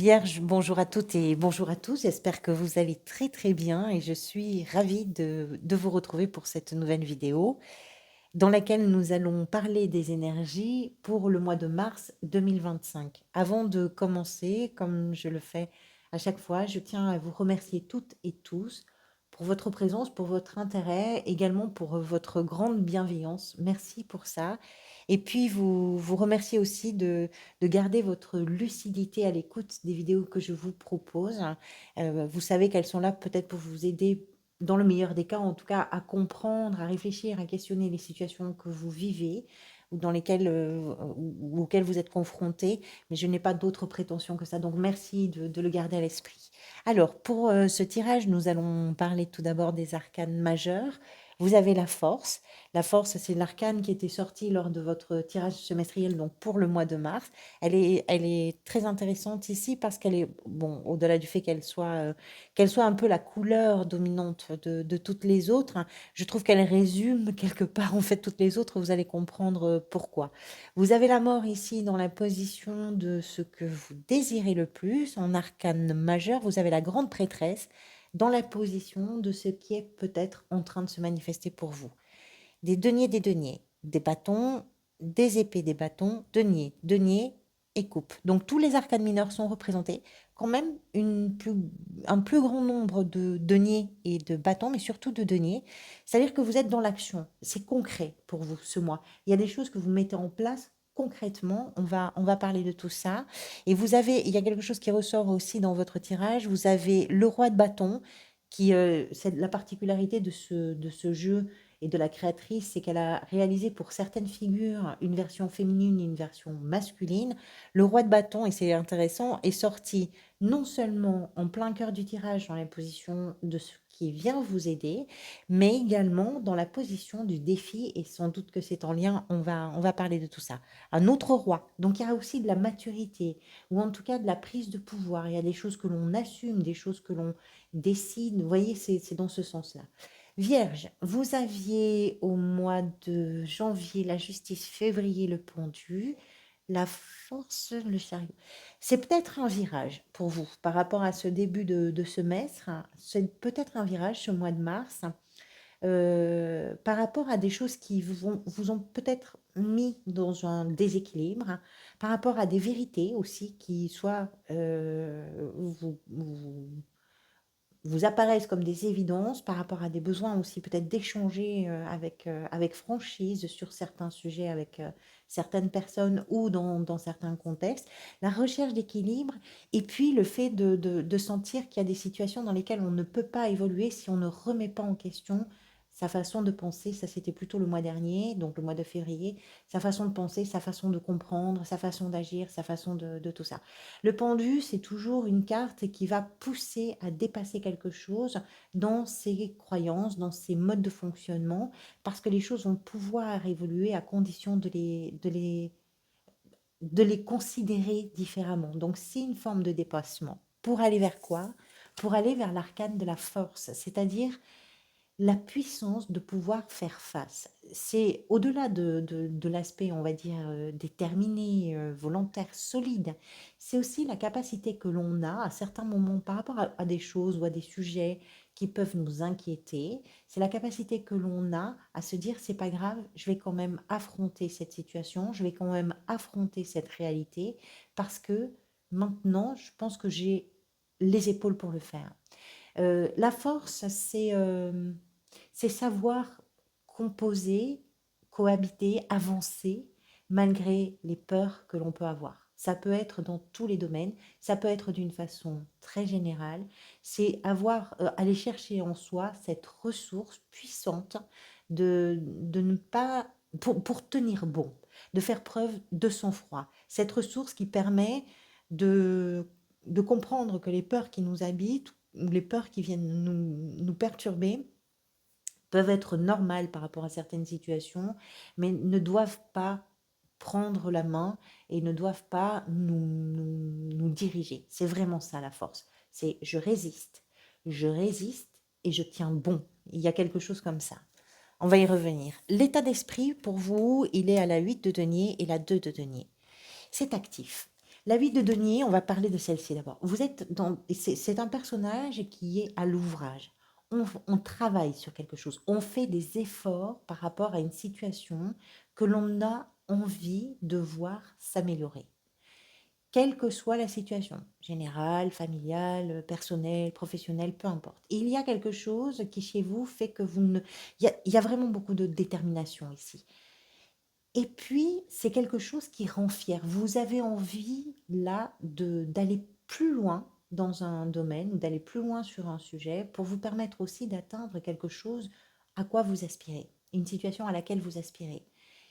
Vierge, bonjour à toutes et bonjour à tous. J'espère que vous allez très très bien et je suis ravie de vous retrouver pour cette nouvelle vidéo dans laquelle nous allons parler des énergies pour le mois de mars 2025. Avant de commencer, comme je le fais à chaque fois, je tiens à vous remercier toutes et tous pour votre présence, pour votre intérêt, également pour votre grande bienveillance. Merci pour ça. Et puis vous remercier aussi de garder votre lucidité à l'écoute des vidéos que je vous propose. Vous savez qu'elles sont là peut-être pour vous aider dans le meilleur des cas, en tout cas, à comprendre, à réfléchir, à questionner les situations que vous vivez ou dans lesquelles, ou auxquelles vous êtes confrontés, mais je n'ai pas d'autres prétentions que ça. Donc, merci de le garder à l'esprit. Alors, pour ce tirage, nous allons parler tout d'abord des arcanes majeures. Vous avez la force. La force, c'est l'arcane qui était sortie lors de votre tirage semestriel, donc pour le mois de mars. Elle est très intéressante ici parce qu'elle est, bon, au-delà du fait qu'elle soit un peu la couleur dominante de toutes les autres, hein, je trouve qu'elle résume quelque part en fait toutes les autres, vous allez comprendre pourquoi. Vous avez la mort ici dans la position de ce que vous désirez le plus, en arcane majeur, vous avez la grande prêtresse dans la position de ce qui est peut-être en train de se manifester pour vous. Des deniers, des bâtons, des épées, des bâtons, deniers et coupe. Donc tous les arcanes mineurs sont représentés, quand même un plus grand nombre de deniers et de bâtons, mais surtout de deniers. C'est-à-dire que vous êtes dans l'action, c'est concret pour vous ce mois. Il y a des choses que vous mettez en place concrètement, on va parler de tout ça. Et il y a quelque chose qui ressort aussi dans votre tirage, vous avez le roi de bâton, c'est la particularité de ce jeu et de la créatrice, c'est qu'elle a réalisé pour certaines figures une version féminine et une version masculine. Le roi de bâton, et c'est intéressant, est sorti non seulement en plein cœur du tirage dans la position de ce qui vient vous aider, mais également dans la position du défi, et sans doute que c'est en lien, on va parler de tout ça. Un autre roi, donc il y a aussi de la maturité, ou en tout cas de la prise de pouvoir, il y a des choses que l'on assume, des choses que l'on décide, vous voyez, c'est dans ce sens-là. Vierge, vous aviez au mois de janvier la justice, février le pendu, la force, le chariot. C'est peut-être un virage pour vous par rapport à ce début de semestre. C'est peut-être un virage ce mois de mars par rapport à des choses qui vous ont peut-être mis dans un déséquilibre, par rapport à des vérités aussi qui soit vous apparaissent comme des évidences par rapport à des besoins aussi peut-être d'échanger avec franchise sur certains sujets avec certaines personnes ou dans certains contextes, la recherche d'équilibre et puis le fait de sentir qu'il y a des situations dans lesquelles on ne peut pas évoluer si on ne remet pas en question sa façon de penser, ça c'était plutôt le mois dernier, donc le mois de février, sa façon de penser, sa façon de comprendre, sa façon d'agir, sa façon de tout ça. Le pendu, c'est toujours une carte qui va pousser à dépasser quelque chose dans ses croyances, dans ses modes de fonctionnement, parce que les choses vont pouvoir évoluer à condition de les considérer différemment. Donc, c'est une forme de dépassement. Pour aller vers quoi? Pour aller vers l'arcane de la force, c'est-à-dire la puissance de pouvoir faire face. C'est au-delà de l'aspect, on va dire, déterminé, volontaire, solide. C'est aussi la capacité que l'on a à certains moments par rapport à des choses ou à des sujets qui peuvent nous inquiéter. C'est la capacité que l'on a à se dire, c'est pas grave, je vais quand même affronter cette situation, je vais quand même affronter cette réalité parce que maintenant, je pense que j'ai les épaules pour le faire. La force, c'est savoir composer, cohabiter, avancer malgré les peurs que l'on peut avoir. Ça peut être dans tous les domaines, ça peut être d'une façon très générale. C'est aller chercher en soi cette ressource puissante de ne pas, pour tenir bon, de faire preuve de sang-froid. Cette ressource qui permet de, de comprendre que les peurs qui nous habitent ou les peurs qui viennent nous perturber peuvent être normales par rapport à certaines situations, mais ne doivent pas prendre la main et ne doivent pas nous diriger. C'est vraiment ça la force. C'est je résiste et je tiens bon. Il y a quelque chose comme ça. On va y revenir. L'état d'esprit, pour vous, il est à la 8 de denier et la 2 de denier. C'est actif. La vie de Denis, on va parler de celle-ci d'abord. Vous êtes dans, c'est un personnage qui est à l'ouvrage. On travaille sur quelque chose. On fait des efforts par rapport à une situation que l'on a envie de voir s'améliorer. Quelle que soit la situation, générale, familiale, personnelle, professionnelle, peu importe. Il y a quelque chose qui chez vous fait que vous ne... il y a vraiment beaucoup de détermination ici. Et puis, c'est quelque chose qui rend fier. Vous avez envie, là, d'aller plus loin dans un domaine ou d'aller plus loin sur un sujet pour vous permettre aussi d'atteindre quelque chose à quoi vous aspirez, une situation à laquelle vous aspirez.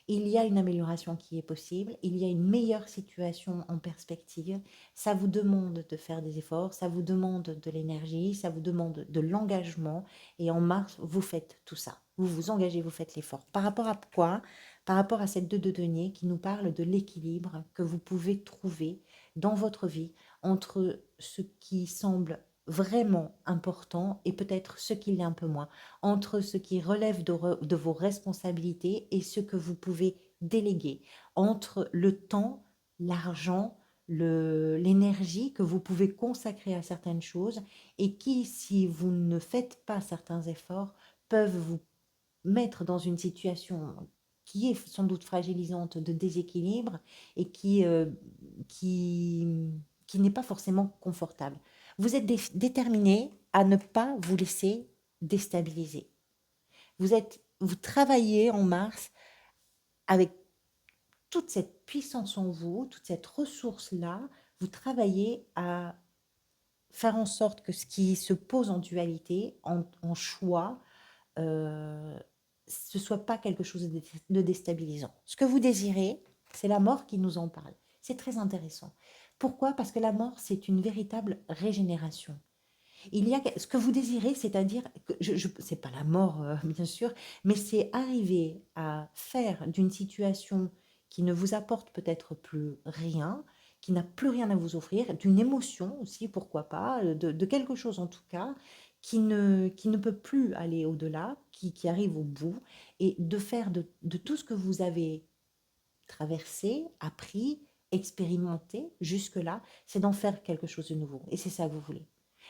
Il y a une amélioration qui est possible, il y a une meilleure situation en perspective. Ça vous demande de faire des efforts, ça vous demande de l'énergie, ça vous demande de l'engagement. Et en mars, vous faites tout ça. Vous vous engagez, vous faites l'effort. Par rapport à quoi? Par rapport à cette 2 de denier qui nous parle de l'équilibre que vous pouvez trouver dans votre vie entre ce qui semble vraiment important et peut-être ce qui l'est un peu moins, entre ce qui relève de vos responsabilités et ce que vous pouvez déléguer, entre le temps, l'argent, l'énergie que vous pouvez consacrer à certaines choses et qui, si vous ne faites pas certains efforts, peuvent vous mettre dans une situation qui est sans doute fragilisante de déséquilibre et qui, qui n'est pas forcément confortable. Vous êtes déterminé à ne pas vous laisser déstabiliser. Vous travaillez en mars avec toute cette puissance en vous, toute cette ressource-là. Vous travaillez à faire en sorte que ce qui se pose en dualité, en choix, ce soit pas quelque chose de déstabilisant. Ce que vous désirez, c'est la mort qui nous en parle. C'est très intéressant. Pourquoi? Parce que la mort, c'est une véritable régénération. Il y a ce que vous désirez, c'est-à-dire que c'est pas la mort, bien sûr, mais c'est arriver à faire d'une situation qui ne vous apporte peut-être plus rien, qui n'a plus rien à vous offrir, d'une émotion aussi, pourquoi pas, de quelque chose en tout cas, qui ne peut plus aller au-delà, qui arrive au bout, et de faire de tout ce que vous avez traversé, appris, expérimenté jusque-là, c'est d'en faire quelque chose de nouveau. Et c'est ça que vous voulez.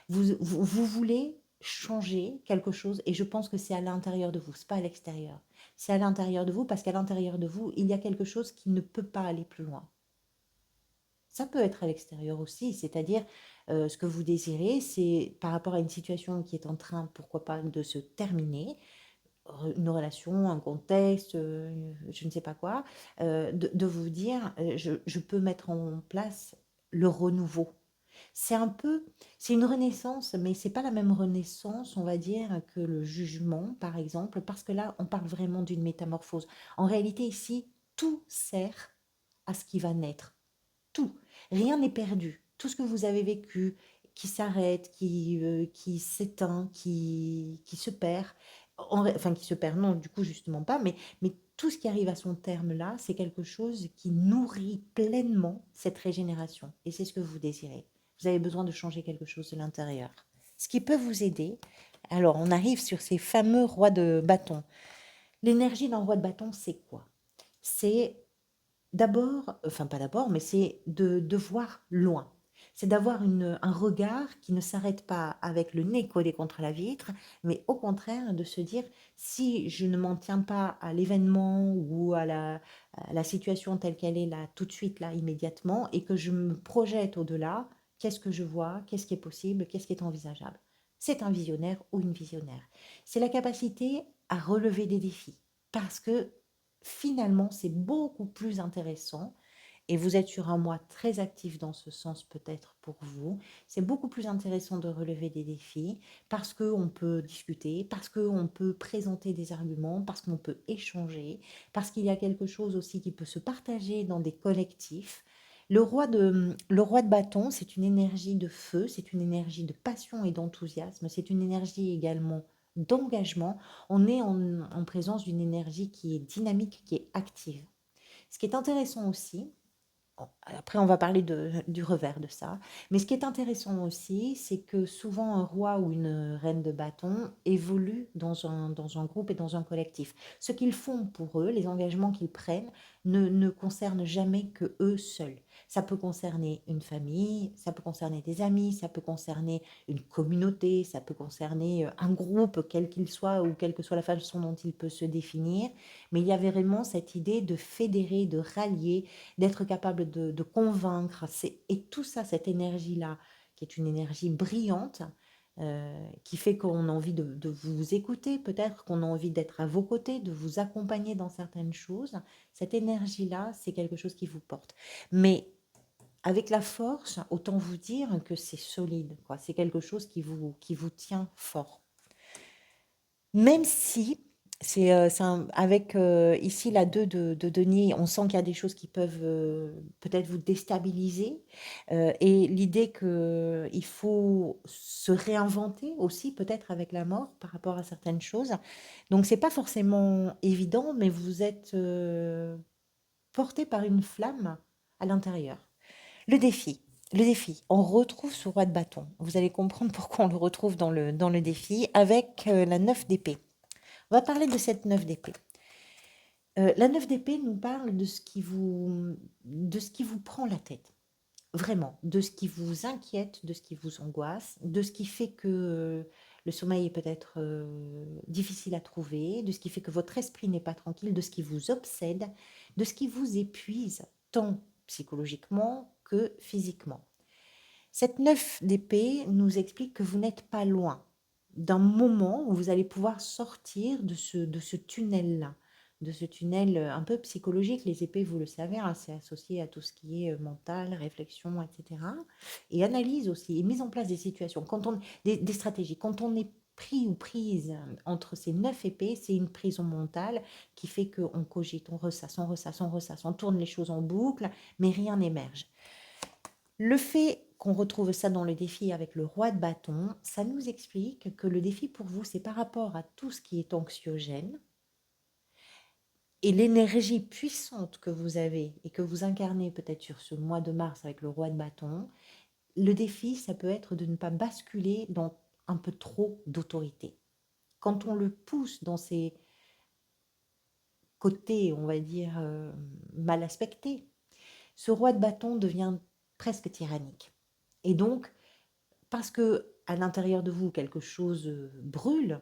Vous voulez changer quelque chose et je pense que c'est à l'intérieur de vous, c'est pas à l'extérieur. C'est à l'intérieur de vous parce qu'à l'intérieur de vous, il y a quelque chose qui ne peut pas aller plus loin. Ça peut être à l'extérieur aussi, c'est-à-dire ce que vous désirez, c'est par rapport à une situation qui est en train, pourquoi pas, de se terminer, une relation, un contexte, je ne sais pas quoi, de vous dire, je peux mettre en place le renouveau. C'est un peu, c'est une renaissance, mais c'est pas la même renaissance, on va dire, que le jugement, par exemple, parce que là, on parle vraiment d'une métamorphose. En réalité, ici, tout sert à ce qui va naître. Tout. Rien n'est perdu. Tout ce que vous avez vécu, qui s'arrête, qui s'éteint, qui se perd, enfin qui se perd, non, du coup, justement pas, mais tout ce qui arrive à son terme là, c'est quelque chose qui nourrit pleinement cette régénération. Et c'est ce que vous désirez. Vous avez besoin de changer quelque chose de l'intérieur. Ce qui peut vous aider, alors on arrive sur ces fameux rois de bâton. L'énergie d'un roi de bâton, c'est quoi? C'est d'abord, enfin pas d'abord, mais c'est de voir loin. C'est d'avoir un regard qui ne s'arrête pas avec le nez collé contre la vitre, mais au contraire de se dire, si je ne m'en tiens pas à l'événement ou à la situation telle qu'elle est là, tout de suite, là, immédiatement, et que je me projette au-delà, qu'est-ce que je vois, qu'est-ce qui est possible, qu'est-ce qui est envisageable. C'est un visionnaire ou une visionnaire. C'est la capacité à relever des défis, parce que finalement, c'est beaucoup plus intéressant et vous êtes sur un mois très actif dans ce sens peut-être pour vous. C'est beaucoup plus intéressant de relever des défis parce qu'on peut discuter, parce qu'on peut présenter des arguments, parce qu'on peut échanger, parce qu'il y a quelque chose aussi qui peut se partager dans des collectifs. Le roi de bâton, c'est une énergie de feu, c'est une énergie de passion et d'enthousiasme, c'est une énergie également d'engagement. On est en présence d'une énergie qui est dynamique, qui est active. Ce qui est intéressant aussi, après on va parler du revers de ça, mais ce qui est intéressant aussi, c'est que souvent un roi ou une reine de bâton évolue dans un groupe et dans un collectif. Ce qu'ils font pour eux, les engagements qu'ils prennent, ne concernent jamais que eux seuls. Ça peut concerner une famille, ça peut concerner des amis, ça peut concerner une communauté, ça peut concerner un groupe, quel qu'il soit, ou quelle que soit la façon dont il peut se définir. Mais il y avait vraiment cette idée de fédérer, de rallier, d'être capable de convaincre. Et tout ça, cette énergie-là, qui est une énergie brillante, qui fait qu'on a envie de vous écouter, peut-être qu'on a envie d'être à vos côtés, de vous accompagner dans certaines choses. Cette énergie-là, c'est quelque chose qui vous porte. Mais avec la force, autant vous dire que c'est solide, quoi. C'est quelque chose qui vous tient fort. Même si avec ici la 2 de denier, on sent qu'il y a des choses qui peuvent peut-être vous déstabiliser. Et l'idée qu'il faut se réinventer aussi, peut-être avec la mort, par rapport à certaines choses. Donc, c'est pas forcément évident, mais vous êtes porté par une flamme à l'intérieur. Le défi. Le défi, on retrouve ce roi de bâton. Vous allez comprendre pourquoi on le retrouve dans le défi avec la 9 d'épée. On va parler de cette 9 d'épée. La 9 d'épée nous parle de ce qui vous prend la tête. Vraiment, de ce qui vous inquiète, de ce qui vous angoisse, de ce qui fait que le sommeil est peut-être difficile à trouver, de ce qui fait que votre esprit n'est pas tranquille, de ce qui vous obsède, de ce qui vous épuise, tant psychologiquement que physiquement. Cette 9 d'épée nous explique que vous n'êtes pas loin d'un moment où vous allez pouvoir sortir de ce tunnel-là, de ce tunnel un peu psychologique. Les épées, vous le savez, hein, c'est associé à tout ce qui est mental, réflexion, etc. Et analyse aussi, et mise en place des situations, des stratégies. Quand on est pris ou prise entre ces 9 épées, c'est une prison mentale qui fait qu'on cogite, on ressasse, on ressasse, on ressasse, on tourne les choses en boucle, mais rien n'émerge. Le fait qu'on retrouve ça dans le défi avec le roi de bâton, ça nous explique que le défi pour vous, c'est par rapport à tout ce qui est anxiogène et l'énergie puissante que vous avez et que vous incarnez peut-être sur ce mois de mars avec le roi de bâton. Le défi, ça peut être de ne pas basculer dans un peu trop d'autorité. Quand on le pousse dans ses côtés, on va dire, mal aspectés, ce roi de bâton devient presque tyrannique. Et donc, parce que à l'intérieur de vous, quelque chose brûle,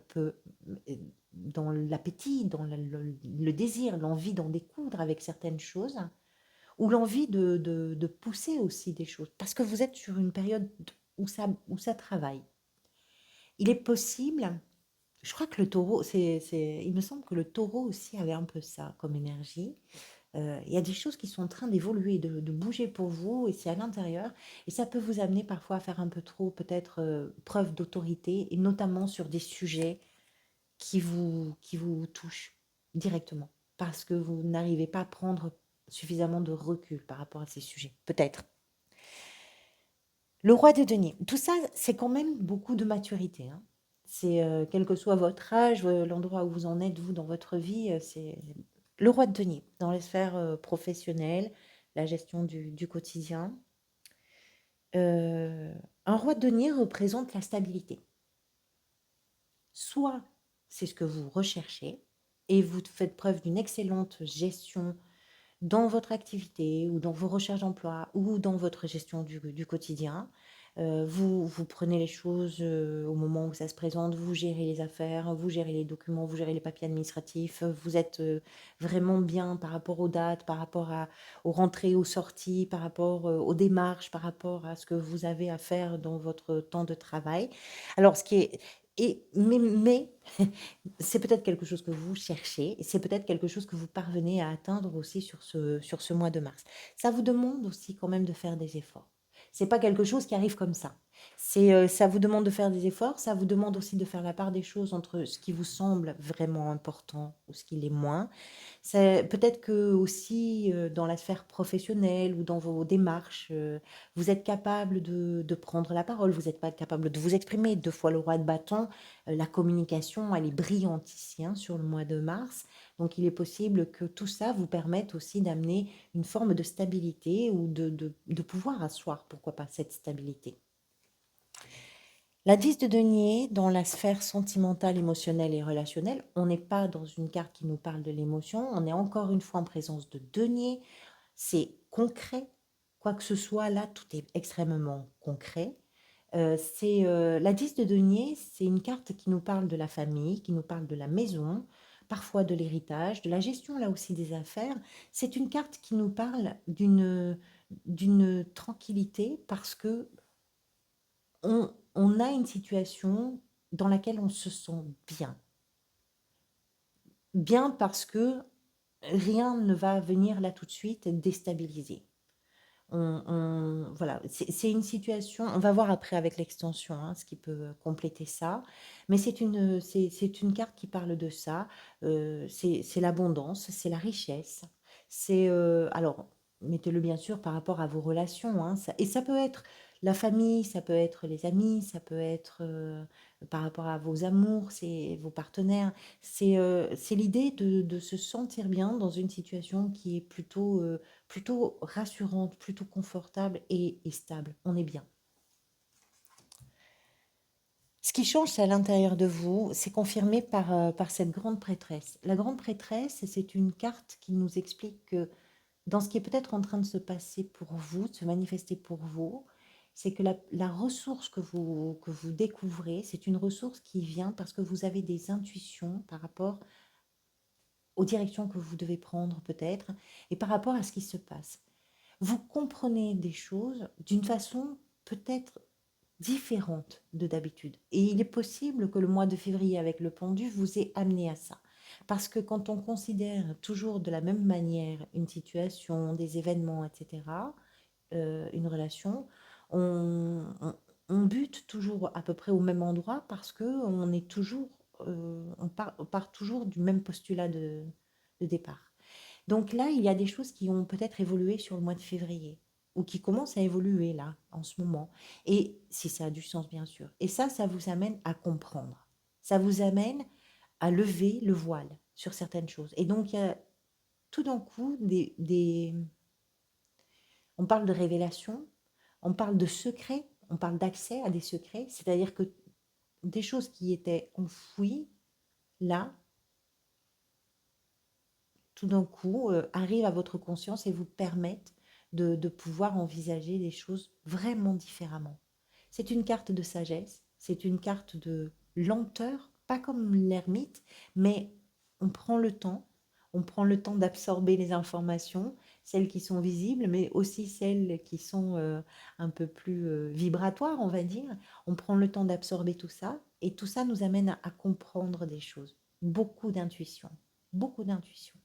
dans l'appétit, dans le désir, l'envie d'en découdre avec certaines choses, ou l'envie de pousser aussi des choses, parce que vous êtes sur une période où ça travaille. Il est possible, je crois que le taureau, il me semble que le taureau aussi avait un peu ça comme énergie. Il y a des choses qui sont en train d'évoluer, de bouger pour vous, et c'est à l'intérieur. Et ça peut vous amener parfois à faire un peu trop, peut-être, preuve d'autorité, et notamment sur des sujets qui vous touchent directement, parce que vous n'arrivez pas à prendre suffisamment de recul par rapport à ces sujets, peut-être. Le roi de denier, tout ça, c'est quand même beaucoup de maturité, hein. C'est, quel que soit votre âge, l'endroit où vous en êtes, vous, dans votre vie, c'est le roi de denier, dans les sphères professionnelles, la gestion du quotidien. Euh, un roi de denier représente la stabilité. Soit c'est ce que vous recherchez et vous faites preuve d'une excellente gestion dans votre activité ou dans vos recherches d'emploi ou dans votre gestion du quotidien. Vous prenez les choses au moment où ça se présente, vous gérez les affaires, vous gérez les documents, vous gérez les papiers administratifs, vous êtes vraiment bien par rapport aux dates, par rapport aux rentrées, aux sorties, par rapport aux démarches, par rapport à ce que vous avez à faire dans votre temps de travail. Alors, ce qui est... mais c'est peut-être quelque chose que vous cherchez et c'est peut-être quelque chose que vous parvenez à atteindre aussi sur ce mois de mars. Ça vous demande aussi quand même de faire des efforts. C'est pas quelque chose qui arrive comme ça. Ça vous demande de faire des efforts, ça vous demande aussi de faire la part des choses entre ce qui vous semble vraiment important ou ce qui l'est moins. C'est peut-être que aussi dans la sphère professionnelle ou dans vos démarches, vous êtes capable de prendre la parole, vous n'êtes pas capable de vous exprimer. Deux fois le roi de bâton, la communication, elle est brillante ici, hein, sur le mois de mars. Donc il est possible que tout ça vous permette aussi d'amener une forme de stabilité ou de pouvoir asseoir, pourquoi pas, cette stabilité. La 10 de denier, dans la sphère sentimentale, émotionnelle et relationnelle, on n'est pas dans une carte qui nous parle de l'émotion, on est encore une fois en présence de denier, c'est concret, quoi que ce soit, là, tout est extrêmement concret. La 10 de denier, c'est une carte qui nous parle de la famille, qui nous parle de la maison, parfois de l'héritage, de la gestion là aussi des affaires. C'est une carte qui nous parle d'une tranquillité parce que on a une situation dans laquelle on se sent bien. Bien parce que rien ne va venir là tout de suite déstabiliser. Voilà, c'est une situation, on va voir après avec l'extension, hein, ce qui peut compléter ça, mais c'est une carte qui parle de ça, c'est l'abondance, c'est la richesse, alors, mettez-le bien sûr par rapport à vos relations, hein, et ça peut être la famille, ça peut être les amis, ça peut être par rapport à vos amours, c'est vos partenaires, c'est l'idée de se sentir bien dans une situation qui est plutôt rassurante, plutôt confortable et stable. On est bien. Ce qui change, c'est à l'intérieur de vous, c'est confirmé par cette grande prêtresse. La grande prêtresse, c'est une carte qui nous explique que dans ce qui est peut-être en train de se passer pour vous, de se manifester pour vous, c'est que la ressource que vous découvrez, c'est une ressource qui vient parce que vous avez des intuitions par rapport aux directions que vous devez prendre peut-être et par rapport à ce qui se passe. Vous comprenez des choses d'une façon peut-être différente de d'habitude. Et il est possible que le mois de février avec le pendu vous ait amené à ça. Parce que quand on considère toujours de la même manière une situation, des événements, etc., une relation, on bute toujours à peu près au même endroit parce que on part toujours du même postulat de départ. Donc là, il y a des choses qui ont peut-être évolué sur le mois de février ou qui commencent à évoluer là, en ce moment. Et si ça a du sens, bien sûr. Et ça vous amène à comprendre. Ça vous amène à lever le voile sur certaines choses. Et donc, il y a tout d'un coup on parle de révélation, on parle de secrets, on parle d'accès à des secrets, c'est-à-dire que des choses qui étaient enfouies, là, tout d'un coup, arrivent à votre conscience et vous permettent de pouvoir envisager les choses vraiment différemment. C'est une carte de sagesse, c'est une carte de lenteur, pas comme l'ermite, mais on prend le temps, on prend le temps d'absorber les informations, celles qui sont visibles, mais aussi celles qui sont un peu plus vibratoires, on va dire. On prend le temps d'absorber tout ça, et tout ça nous amène à comprendre des choses. Beaucoup d'intuition, beaucoup d'intuition.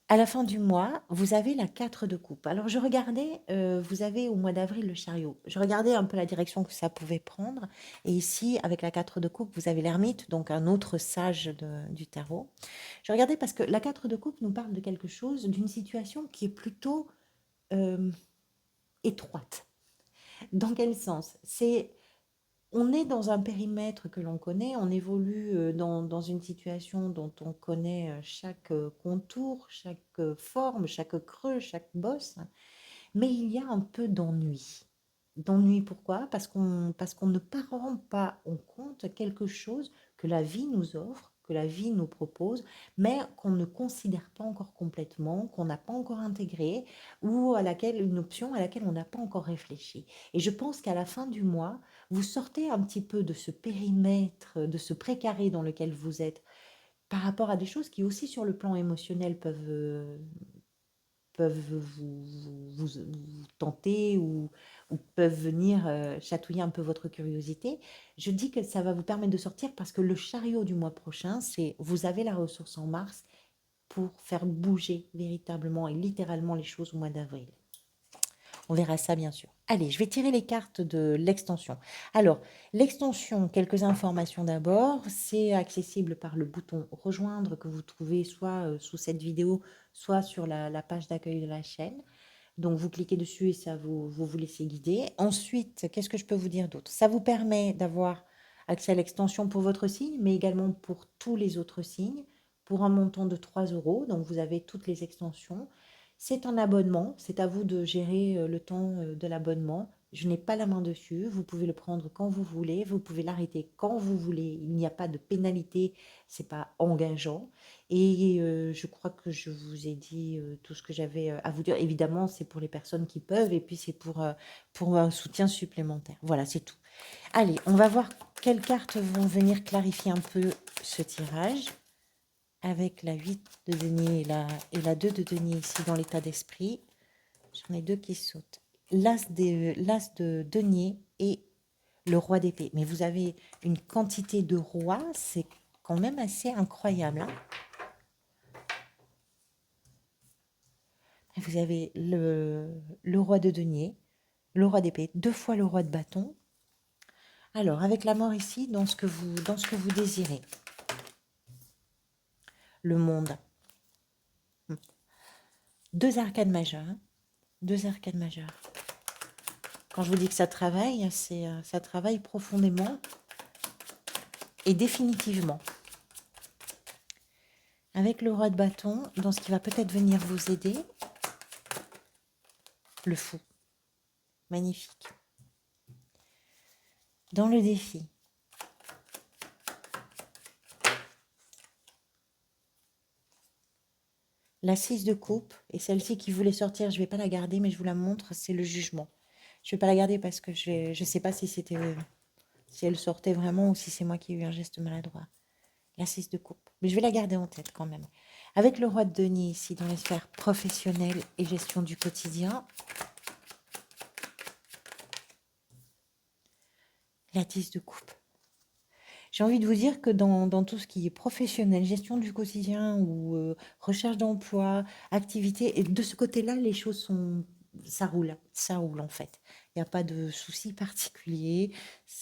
À la fin du mois, vous avez la 4 de coupe. Alors je regardais, vous avez au mois d'avril le chariot. Je regardais un peu la direction que ça pouvait prendre. Et ici, avec la 4 de coupe, vous avez l'ermite, donc un autre sage du tarot. Je regardais parce que la 4 de coupe nous parle de quelque chose, d'une situation qui est plutôt euh, étroite. Dans quel sens? On est dans un périmètre que l'on connaît, on évolue dans une situation dont on connaît chaque contour, chaque forme, chaque creux, chaque bosse, mais il y a un peu d'ennui. D'ennui pourquoi? Parce qu'on ne rend pas en compte quelque chose que la vie nous offre, que la vie nous propose, mais qu'on ne considère pas encore complètement, qu'on n'a pas encore intégré, ou une option à laquelle on n'a pas encore réfléchi. Et je pense qu'à la fin du mois, vous sortez un petit peu de ce périmètre, de ce précaré dans lequel vous êtes, par rapport à des choses qui aussi sur le plan émotionnel peuvent vous tenter ou peuvent venir chatouiller un peu votre curiosité. Je dis que ça va vous permettre de sortir parce que le chariot du mois prochain, c'est vous avez la ressource en mars pour faire bouger véritablement et littéralement les choses au mois d'avril. On verra ça bien sûr. Allez, je vais tirer les cartes de l'extension. Alors, l'extension, quelques informations d'abord. C'est accessible par le bouton rejoindre que vous trouvez soit sous cette vidéo, soit sur la page d'accueil de la chaîne. Donc, vous cliquez dessus et ça vous laissez guider. Ensuite, qu'est-ce que je peux vous dire d'autre? Ça vous permet d'avoir accès à l'extension pour votre signe, mais également pour tous les autres signes, pour un montant de 3 euros. Donc, vous avez toutes les extensions. C'est un abonnement, c'est à vous de gérer le temps de l'abonnement. Je n'ai pas la main dessus. Vous pouvez le prendre quand vous voulez. Vous pouvez l'arrêter quand vous voulez. Il n'y a pas de pénalité. C'est pas engageant. Et je crois que je vous ai dit tout ce que j'avais à vous dire. Évidemment, c'est pour les personnes qui peuvent. Et puis, c'est pour un soutien supplémentaire. Voilà, c'est tout. Allez, on va voir quelles cartes vont venir clarifier un peu ce tirage. Avec la 8 de denier et la 2 de denier ici dans l'état d'esprit. J'en ai deux qui sautent. L'as de denier et le roi d'épée. Mais vous avez une quantité de rois, c'est quand même assez incroyable. Hein. Vous avez le roi de denier, le roi d'épée, 2 fois le roi de bâton. Alors, avec la mort ici, dans ce que vous désirez. Le monde. 2 arcades majeures. Hein. 2 arcades majeures. Quand je vous dis que ça travaille, ça travaille profondément et définitivement. Avec le roi de bâton, dans ce qui va peut-être venir vous aider, le fou. Magnifique. Dans le défi, la 6 de coupe, et celle-ci qui voulait sortir, je ne vais pas la garder, mais je vous la montre, c'est le jugement. Je ne vais pas la garder parce que je ne sais pas si si elle sortait vraiment ou si c'est moi qui ai eu un geste maladroit. La 6 de coupe. Mais je vais la garder en tête quand même. Avec le roi de denier ici, dans les sphères professionnelles et gestion du quotidien. La 10 de coupe. J'ai envie de vous dire que dans tout ce qui est professionnel, gestion du quotidien ou recherche d'emploi, activité, et de ce côté-là, les choses sont... Ça roule en fait. Il n'y a pas de souci particulier.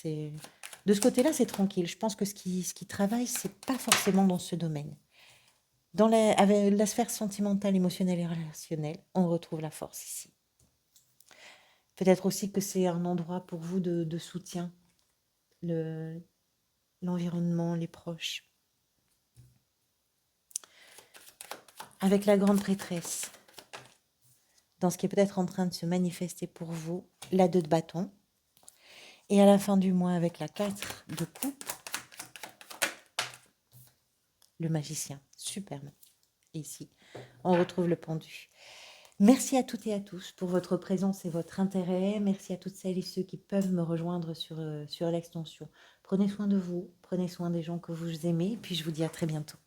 De ce côté-là, c'est tranquille. Je pense que ce qui travaille, c'est pas forcément dans ce domaine. Avec la sphère sentimentale, émotionnelle et relationnelle, on retrouve la force ici. Peut-être aussi que c'est un endroit pour vous de soutien, l'environnement, les proches. Avec la grande prêtresse, dans ce qui est peut-être en train de se manifester pour vous, la 2 de bâton. Et à la fin du mois, avec la 4 de coupe, le magicien. Superbe. Et ici, on retrouve le pendu. Merci à toutes et à tous pour votre présence et votre intérêt. Merci à toutes celles et ceux qui peuvent me rejoindre sur l'extension. Prenez soin de vous, prenez soin des gens que vous aimez, et puis je vous dis à très bientôt.